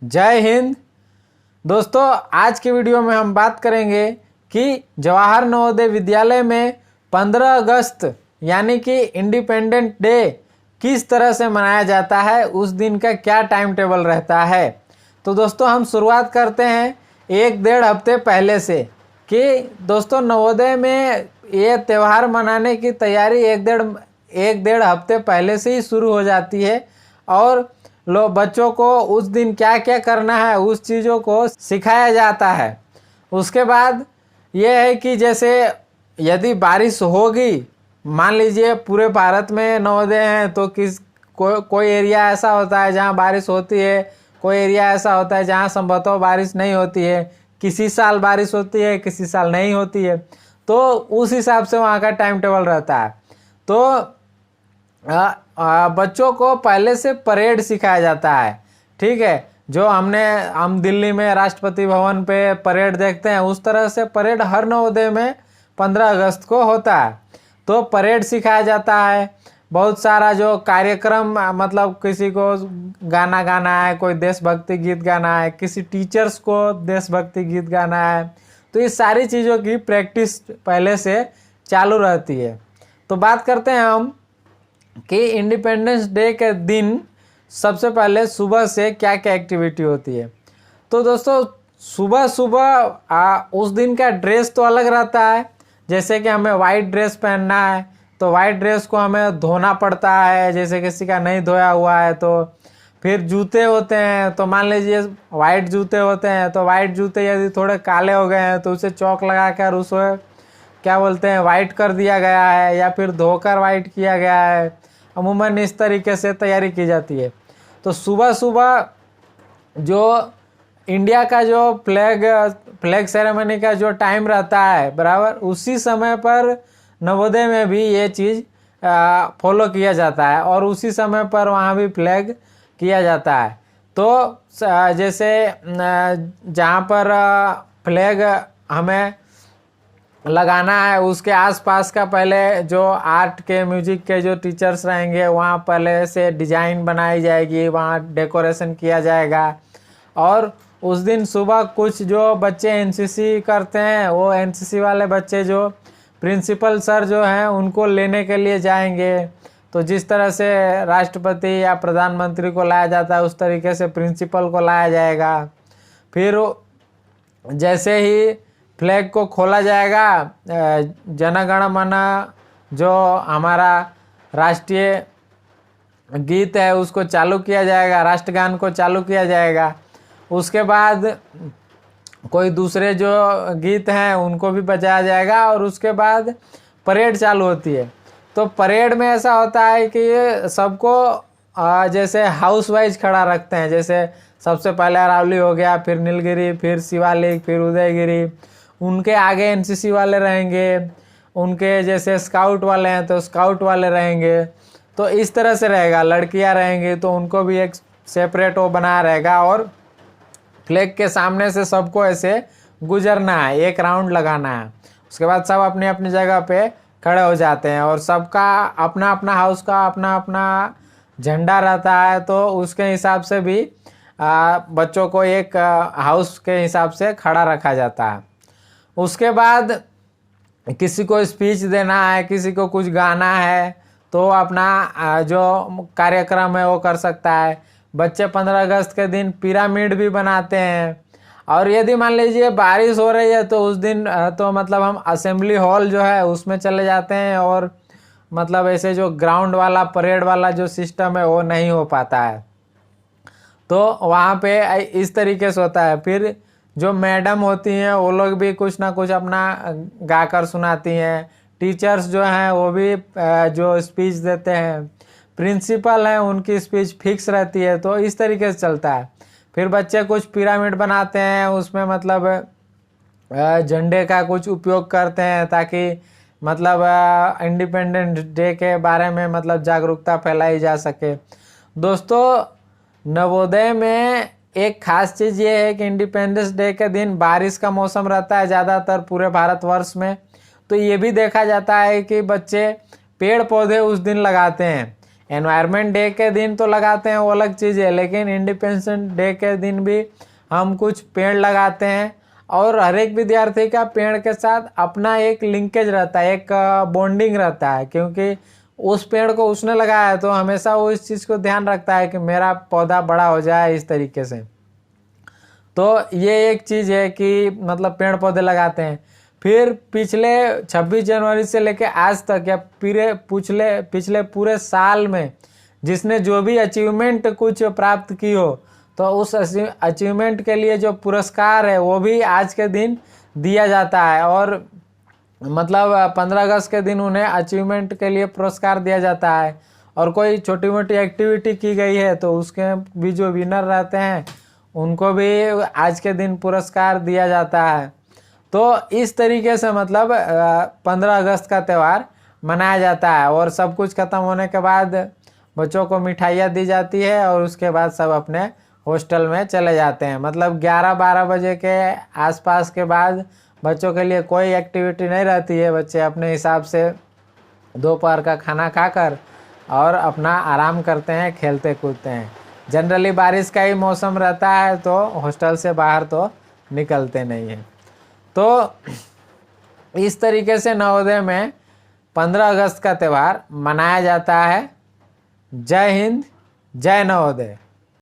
जय हिंद। दोस्तों, आज की वीडियो में हम बात करेंगे कि जवाहर नवोदय विद्यालय में 15 अगस्त यानी कि इंडिपेंडेंट डे किस तरह से मनाया जाता है, उस दिन का क्या टाइम टेबल रहता है। तो दोस्तों, हम शुरुआत करते हैं 1-1.5 हफ्ते पहले से कि दोस्तों नवोदय में ये त्यौहार मनाने की तैयारी एक डेढ़ हफ्ते पहले से ही शुरू हो जाती है और बच्चों को उस दिन क्या क्या करना है उस चीज़ों को सिखाया जाता है। उसके बाद ये है कि जैसे यदि बारिश होगी, मान लीजिए पूरे भारत में नवोदय हैं तो कोई एरिया ऐसा होता है जहाँ बारिश होती है, कोई एरिया ऐसा होता है जहाँ संभवतः बारिश नहीं होती है। किसी साल बारिश होती है, किसी साल नहीं होती है, तो उस हिसाब से वहाँ का टाइम टेबल रहता है। तो बच्चों को पहले से परेड सिखाया जाता है। ठीक है, जो हम दिल्ली में राष्ट्रपति भवन पे परेड देखते हैं, उस तरह से परेड हर नवोदय में 15 अगस्त को होता है। तो परेड सिखाया जाता है। बहुत सारा जो कार्यक्रम, मतलब किसी को गाना गाना है, कोई देशभक्ति गीत गाना है, किसी टीचर्स को देशभक्ति गीत गाना है, तो ये सारी चीज़ों की प्रैक्टिस पहले से चालू रहती है। तो बात करते हैं हम कि इंडिपेंडेंस डे के दिन सबसे पहले सुबह से क्या क्या एक्टिविटी होती है। तो दोस्तों, सुबह सुबह उस दिन का ड्रेस तो अलग रहता है। जैसे कि हमें वाइट ड्रेस पहनना है तो वाइट ड्रेस को हमें धोना पड़ता है, जैसे किसी का नहीं धोया हुआ है। तो फिर जूते होते हैं, तो मान लीजिए वाइट जूते होते हैं, तो वाइट जूते यदि थोड़े काले हो गए हैं तो उसे चौक लगा कर उसे क्या बोलते हैं, वाइट कर दिया गया है या फिर धोकर वाइट किया गया है। अमूमन इस तरीके से तैयारी की जाती है। तो सुबह सुबह जो इंडिया का जो फ्लैग सेरेमनी का जो टाइम रहता है बराबर, उसी समय पर नवोदय में भी ये चीज़ फॉलो किया जाता है और उसी समय पर वहाँ भी फ्लैग किया जाता है। तो जैसे जहाँ पर फ्लैग हमें लगाना है उसके आसपास का पहले जो आर्ट के, म्यूजिक के जो टीचर्स रहेंगे वहाँ पहले से डिजाइन बनाई जाएगी, वहाँ डेकोरेशन किया जाएगा। और उस दिन सुबह कुछ जो बच्चे एनसीसी करते हैं, वो एनसीसी वाले बच्चे जो प्रिंसिपल सर जो हैं उनको लेने के लिए जाएंगे। तो जिस तरह से राष्ट्रपति या प्रधानमंत्री को लाया जाता है उस तरीके से प्रिंसिपल को लाया जाएगा। फिर जैसे ही फ्लैग को खोला जाएगा, जन गण मन जो हमारा राष्ट्रीय गीत है उसको चालू किया जाएगा, राष्ट्रगान को चालू किया जाएगा। उसके बाद कोई दूसरे जो गीत हैं उनको भी बजाया जाएगा और उसके बाद परेड चालू होती है। तो परेड में ऐसा होता है कि ये सबको जैसे हाउस वाइज खड़ा रखते हैं। जैसे सबसे पहले अरावली हो गया, फिर नीलगिरी, फिर शिवालिक, फिर उदयगिरी। उनके आगे एनसीसी वाले रहेंगे, उनके जैसे स्काउट वाले हैं तो स्काउट वाले रहेंगे। तो इस तरह से रहेगा। लड़कियां रहेंगी तो उनको भी एक सेपरेट वो बना रहेगा और फ्लैग के सामने से सबको ऐसे गुजरना है, एक राउंड लगाना है। उसके बाद सब अपनी अपनी जगह पे खड़े हो जाते हैं और सबका अपना अपना हाउस का अपना अपना झंडा रहता है। तो उसके हिसाब से भी बच्चों को एक हाउस के हिसाब से खड़ा रखा जाता है। उसके बाद किसी को स्पीच देना है, किसी को कुछ गाना है, तो अपना जो कार्यक्रम है वो कर सकता है। बच्चे 15 अगस्त के दिन पिरामिड भी बनाते हैं। और यदि मान लीजिए बारिश हो रही है तो उस दिन तो मतलब हम असेंबली हॉल जो है उसमें चले जाते हैं और मतलब ऐसे जो ग्राउंड वाला परेड वाला जो सिस्टम है वो नहीं हो पाता है। तो वहाँ पे इस तरीके से होता है। फिर जो मैडम होती हैं वो लोग भी कुछ ना कुछ अपना गाकर सुनाती हैं। टीचर्स जो हैं वो भी जो स्पीच देते हैं। प्रिंसिपल हैं उनकी स्पीच फिक्स रहती है। तो इस तरीके से चलता है। फिर बच्चे कुछ पिरामिड बनाते हैं, उसमें मतलब झंडे का कुछ उपयोग करते हैं ताकि मतलब इंडिपेंडेंस डे के बारे में मतलब जागरूकता फैलाई जा सके। दोस्तों, नवोदय में एक खास चीज़ ये है कि इंडिपेंडेंस डे के दिन बारिश का मौसम रहता है ज़्यादातर पूरे भारतवर्ष में। तो ये भी देखा जाता है कि बच्चे पेड़ पौधे उस दिन लगाते हैं। एनवायरनमेंट डे के दिन तो लगाते हैं, वो अलग चीज़ है, लेकिन इंडिपेंडेंस डे के दिन भी हम कुछ पेड़ लगाते हैं। और हर एक विद्यार्थी का पेड़ के साथ अपना एक लिंकेज रहता है, एक बॉन्डिंग रहता है, क्योंकि उस पेड़ को उसने लगाया है तो हमेशा वो इस चीज़ को ध्यान रखता है कि मेरा पौधा बड़ा हो जाए इस तरीके से। तो ये एक चीज़ है कि मतलब पेड़ पौधे लगाते हैं। फिर पिछले 26 जनवरी से लेके आज तक या पिछले पूरे साल में जिसने जो भी अचीवमेंट कुछ प्राप्त की हो, तो उस अचीवमेंट के लिए जो पुरस्कार है वो भी आज के दिन दिया जाता है। और मतलब 15 अगस्त के दिन उन्हें अचीवमेंट के लिए पुरस्कार दिया जाता है। और कोई छोटी मोटी एक्टिविटी की गई है तो उसके भी जो विनर रहते हैं उनको भी आज के दिन पुरस्कार दिया जाता है। तो इस तरीके से मतलब 15 अगस्त का त्यौहार मनाया जाता है। और सब कुछ ख़त्म होने के बाद बच्चों को मिठाइयाँ दी जाती है और उसके बाद सब अपने हॉस्टल में चले जाते हैं। मतलब 11-12 बजे के आसपास के बाद बच्चों के लिए कोई एक्टिविटी नहीं रहती है। बच्चे अपने हिसाब से दोपहर का खाना खाकर और अपना आराम करते हैं, खेलते कूदते हैं। जनरली बारिश का ही मौसम रहता है तो हॉस्टल से बाहर तो निकलते नहीं हैं। तो इस तरीके से नवोदय में 15 अगस्त का त्यौहार मनाया जाता है। जय हिंद, जय नवोदय।